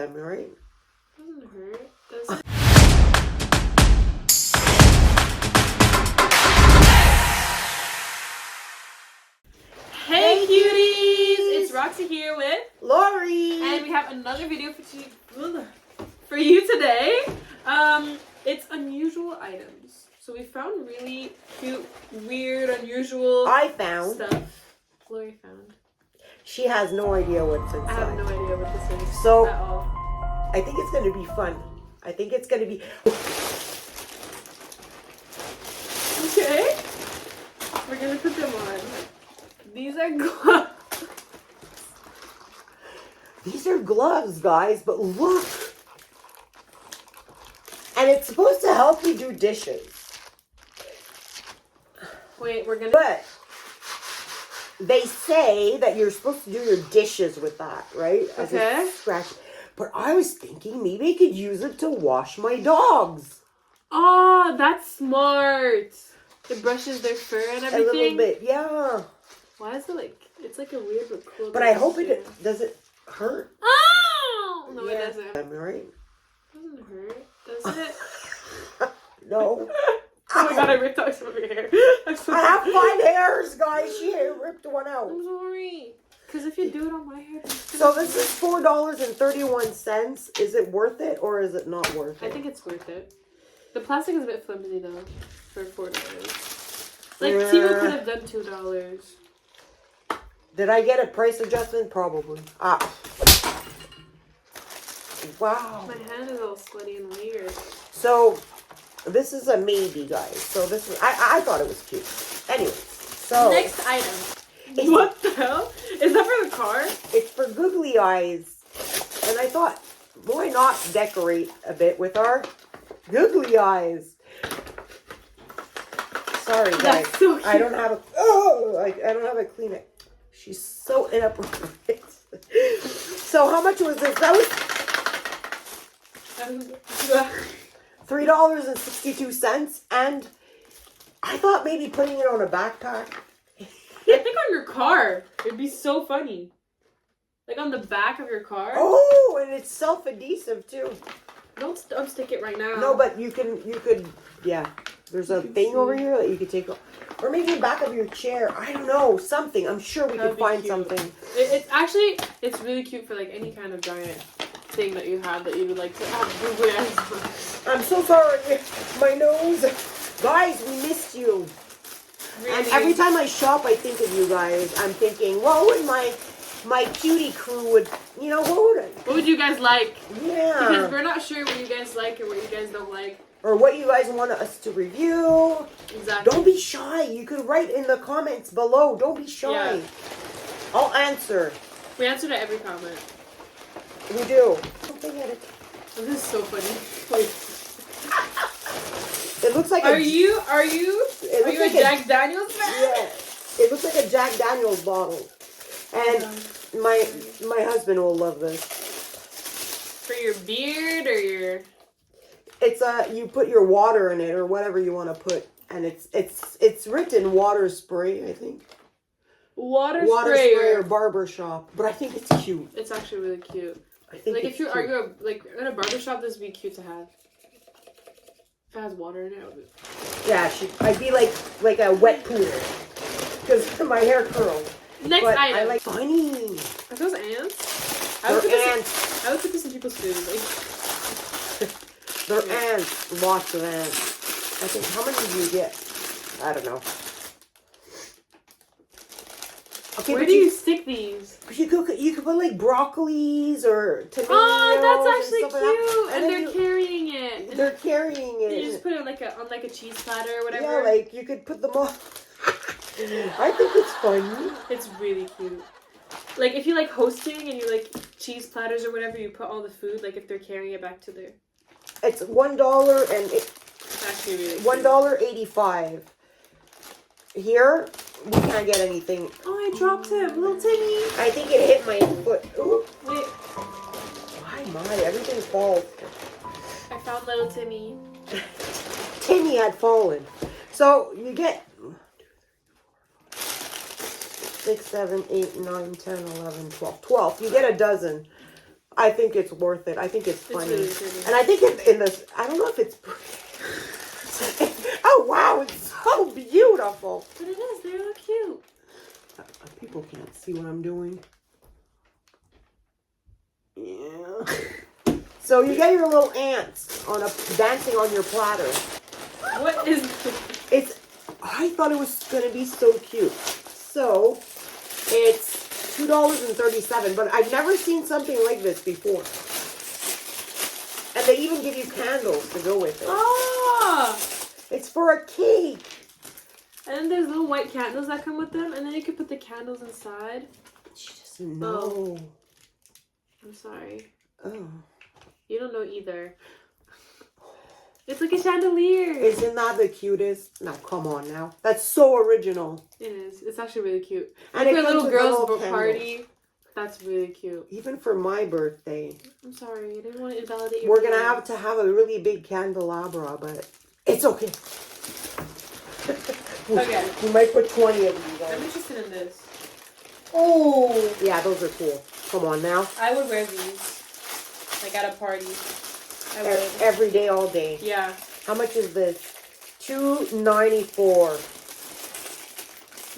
Right? Doesn't hurt, does it? Hey cuties! It's Roxy here with Lori! and we have another video for you today. It's unusual items. So we found really cute, weird, unusual stuff. Lori found. She has no idea what's inside. I have no idea what this is so, at all. I think it's going to be fun. I think it's going to be... Okay. We're going to put them on. These are gloves. These are gloves, guys, but look. And it's supposed to help you do dishes. Wait, we're going to... But they say that you're supposed to do your dishes with that, right? As okay. a scratch. But I was thinking maybe I could use it to wash my dogs. Oh, that's smart. It brushes their fur and everything. A little bit, yeah. Why is it like, it's like a weird but cool. But I hope it doesn't hurt. Oh! No, yeah. it doesn't. Am I right? It doesn't hurt, does it? No. Oh my god, I ripped out some of your hair. I'm so I have 5 hairs, guys. She ripped one out. I'm sorry. Because if you do it on my hair... So this is $4.31. Is it worth it or is it not worth it? I think it's worth it. The plastic is a bit flimsy though for $4. Like Temu could have done $2. Did I get a price adjustment? Probably. Ah. Wow. My hand is all sweaty and weird. So this is a maybe, guys. So this is I thought it was cute. Anyway, so next item. What the hell? Is that for the car? It's for googly eyes. And I thought, why not decorate a bit with our googly eyes? Sorry, guys. That's so cute. I don't have a I don't have a Kleenex. She's so inappropriate. So how much was this? That was $3.62, and I thought maybe putting it on a backpack. I think on your car. It'd be so funny. Like on the back of your car. Oh, and it's self-adhesive too. Don't unstick it right now. No, but you could, yeah. There's a thing over here that you could take off. Or maybe the back of your chair. I don't know. Something. I'm sure we could find something. It's really cute for like any kind of giant thing that you have that you would like to have googly eyes on. I'm so sorry. My nose. Guys, we missed you. Really? And every time I shop, I think of you guys. I'm thinking, what would my cutie crew would, what would you guys like? Yeah. Because we're not sure what you guys like or what you guys don't like. Or what you guys want us to review. Exactly. Don't be shy. You could write in the comments below. Don't be shy. Yeah. I'll answer. We answer to every comment. We do. This is so funny. It looks like Are you a Jack Daniels fan? Yeah. It looks like a Jack Daniels bottle. And my husband will love this. For your beard or your... It's you put your water in it or whatever you want to put, and it's written water spray, I think. Water spray or barber shop, but I think it's cute. It's actually really cute. I think like it's if you're cute. like in a barber shop, this would be cute to have. If it has water in it. Yeah, I'd be like a wet poodle because my hair curls. Next item. I like funny. Are those ants? They're ants. I would put this in people's food. Like. They're ants. Lots of ants. I think, how many did you get? I don't know. Okay, where do you stick these? You could put like broccolis or tomatoes. Oh, that's actually cute. Like and they're carrying it. They're carrying it. You just put it on like a cheese platter or whatever. Yeah, like you could put them all. I think it's funny. It's really cute. Like if you like hosting and you like cheese platters or whatever, you put all the food. Like if they're carrying it back to their. It's $1 and it's actually really $1.85. Here we can't get anything. Oh, I dropped him, little Timmy. I think it hit my foot. Ooh. Wait. My, everything falls. I found little Timmy. Timmy had fallen. So you get 6, 7, 8, 9, 10, 11, 12. 12. You get a dozen. I think it's worth it. I think it's funny. It's really pretty. And I think it's in this, I don't know if it's oh wow, it's so beautiful. But it is, they look cute. People can't see what I'm doing. Yeah. So you get your little ants on dancing on your platter. What is it's? I thought it was gonna be so cute. So it's $2.37, but I've never seen something like this before. And they even give you candles to go with it. Ah! It's for a cake. And then there's little white candles that come with them, and then you can put the candles inside. She doesn't know. I'm sorry. Oh. You don't know either. It's like a chandelier. Isn't that the cutest? No, come on now. That's so original. It is. It's actually really cute. And for it a comes little with girl's little party, that's really cute. Even for my birthday. I'm sorry. I didn't want to invalidate your We're going to feelings. have a really big candelabra, but it's okay. Okay. We might put 20 of these I'm on. interested in this. Oh! Yeah, those are cool. Come on now. I would wear these. Like at a party. I would. Every day, all day. Yeah. How much is this? $2.94.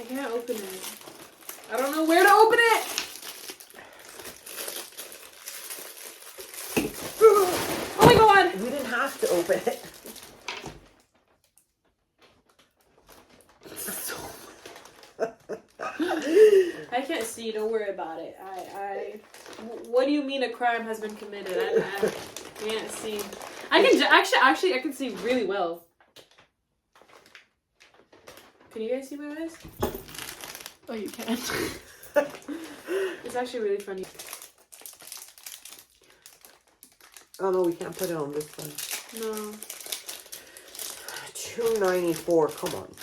I can't open it. I don't know where to open it! Oh my god! We didn't have to open it. I can't see. Don't worry about it. What do you mean a crime has been committed? I can't see. I can actually I can see really well. Can you guys see my eyes? Oh, you can. It's actually really funny. Oh no, we can't put it on this one. No. $2.94. Come on.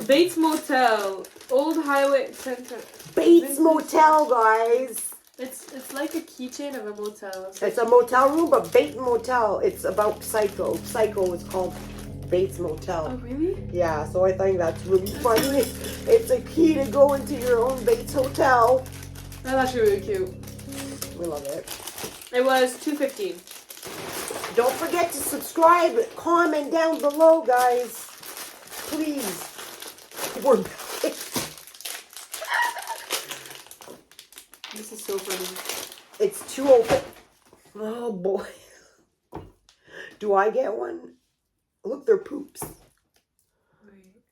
Bates Motel, Old Highway Center. Bates Motel, guys. It's like a keychain of a motel. It's a motel room, but Bates Motel. It's about Psycho. Psycho is called Bates Motel. Oh really? Yeah, so I think that's really funny. It's a key to go into your own Bates Hotel. That's actually really cute. We love it. It was $2.15. Don't forget to subscribe, comment down below, guys. Please. We're back. This is so funny. It's too open. Oh boy. Do I get one? Look, they're poops. Wait.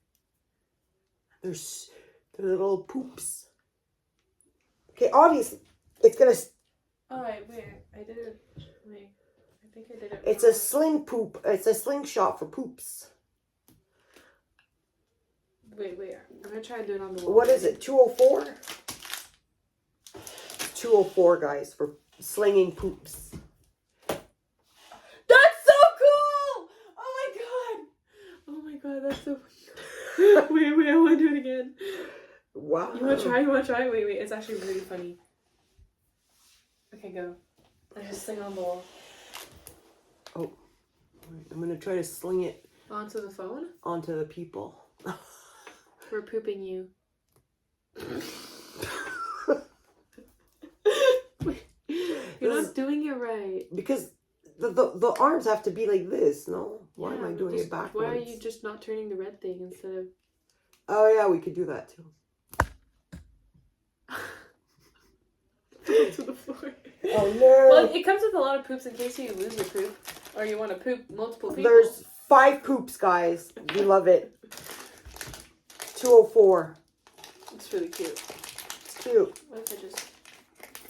They're little poops. Okay, obviously, it's gonna. Oh wait, I did it. Wait, I think I did it. It's a sling poop. It's a slingshot for poops. Wait. I'm gonna try and do it on the wall. What is it? 204. 204, guys, for slinging poops. That's so cool! Oh my god, that's so. Wait, I want to do it again. Wow. You wanna try? Wait, it's actually really funny. Okay, go. I just sling on the wall. Oh, wait, I'm gonna try to sling it Onto the phone? onto the people. We're pooping you. You're not doing it right. Because the arms have to be like this, no? Why am I doing it backwards? Why are you just not turning the red thing instead of... Oh yeah, we could do that too. to the floor. Oh no. Well, it comes with a lot of poops in case you lose your poop. Or you want to poop multiple people. There's 5 poops, guys. We love it. 204. It's really cute. It's cute. What if I just...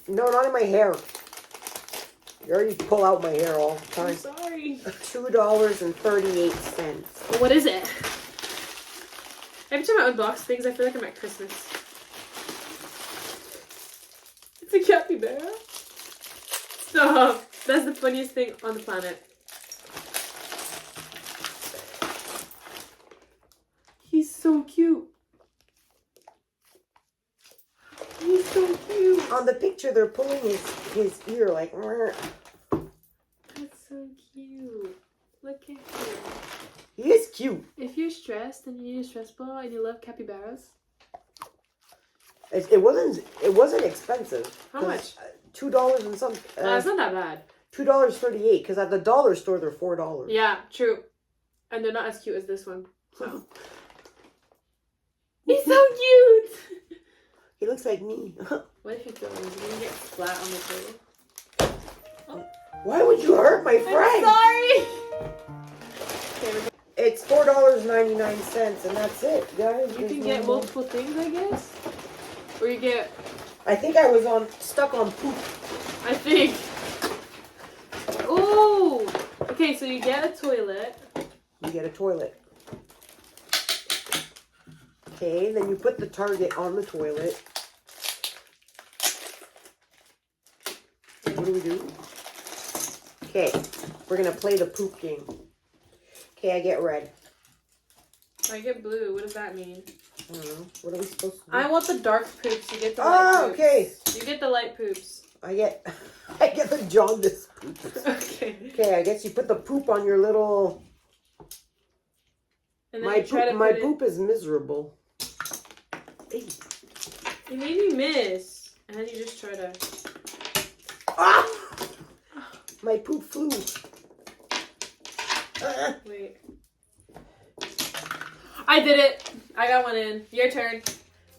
No, not in my hair. You already pull out my hair all the time. I'm sorry. $2.38. What is it? Every time I unbox things, I feel like I'm at Christmas. It's a capybara. Stop. That's the funniest thing on the planet. He's so cute. He's so cute. On the picture, they're pulling his ear like... That's so cute. Look at him. He is cute. If you're stressed and you need a stress ball and you love capybaras. It wasn't expensive. How much? $2 and some. It's not that bad. $2.38 because at the dollar store they're $4. Yeah, true. And they're not as cute as this one. So. He's so cute. He looks like me. What if you throw him? He's gonna get flat on the table. Oh. Why would you hurt my friend? I'm sorry. It's $4.99 and that's it, guys. You can get multiple things, I guess. Or you get. I think I was stuck on poop. I think. Oh. Okay, so you get a toilet. You get a toilet. Okay, then you put the target on the toilet. What do we do? Okay, we're gonna play the poop game. Okay, I get red. I get blue. What does that mean? I don't know. What are we supposed to do? I want the dark poops. You get the light poops. Okay. You get the light poops. I get the jaundice poops. Okay. Okay, I guess you put the poop on your little. And then my poop is miserable. Hey. You made me miss. And then you just try to. Ah! My poop flew. Wait. I did it. I got one in. Your turn.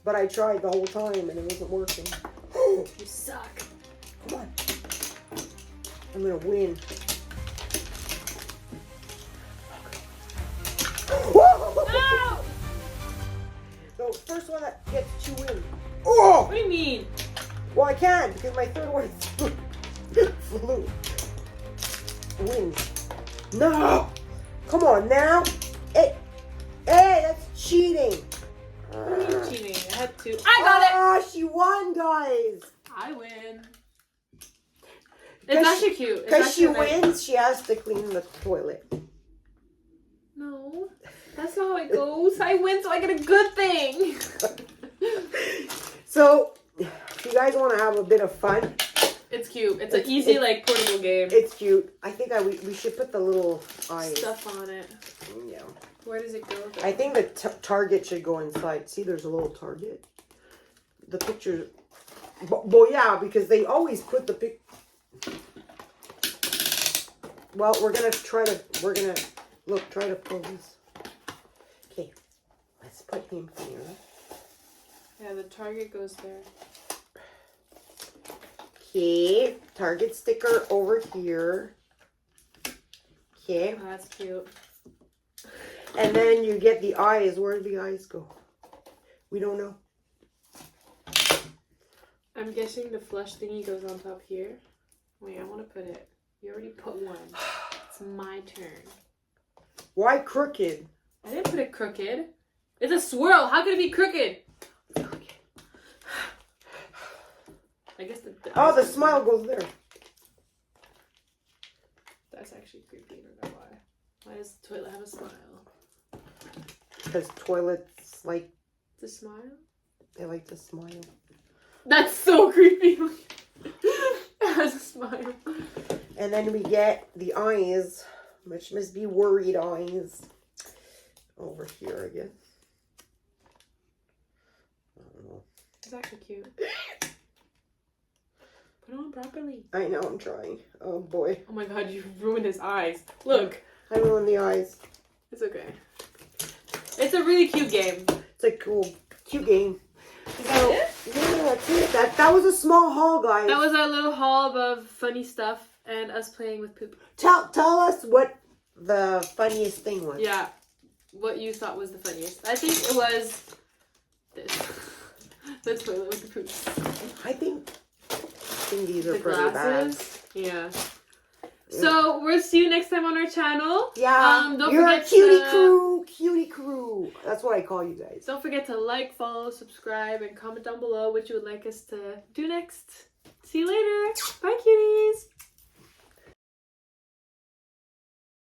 But I tried the whole time and it wasn't working. You suck. Come on. I'm gonna win. No! So first one that gets 2 wins. Oh! What do you mean? Well, I can because my third one flew. Wins. No! Come on now. Hey, that's cheating. What do you mean cheating? I had 2. I got it! Oh, she won, guys. I win. It's actually cute. Because she wins, she has to clean the toilet. No, that's not how it goes. I win, so I get a good thing. So, if you guys want to have a bit of fun. It's cute. It's an easy, portable game. It's cute. I think we should put the little eyes. Stuff on it. Yeah. Where does it go? I think the target should go inside. See, there's a little target. The picture. Well, yeah, because they always put the pic. Well, we're gonna try to pose. Okay, let's put him here. Yeah, the target goes there. Okay, target sticker over here. Okay. Oh, that's cute. And then you get the eyes. Where do the eyes go? We don't know. I'm guessing the flush thingy goes on top here. Wait, I want to put it. You already put one. It's my turn. Why crooked? I didn't put it crooked. It's a swirl. How could it be crooked? I guess the the smile goes there. That's actually creepy. I don't know why. Why does the toilet have a smile? Because toilets like to smile? They like to smile. That's so creepy. It has a smile. And then we get the eyes, which must be worried eyes. Over here, I guess. I don't know. It's actually cute. Put it on properly. I know, I'm trying. Oh boy. Oh my god, you ruined his eyes. Look. I ruined the eyes. It's okay. It's a really cute game. It's a cute game. Is that it? Yeah, that's it. That was a small haul, guys. That was our little haul of funny stuff and us playing with poop. Tell us what the funniest thing was. Yeah. What you thought was the funniest. I think it was this. The toilet with the poop. I think these are the pretty glasses. Bad. Yeah. So we'll see you next time on our channel. Yeah. Don't You're forget a cutie crew. That's what I call you guys. Don't forget to like, follow, subscribe, and comment down below what you would like us to do next. See you later. Bye, cuties.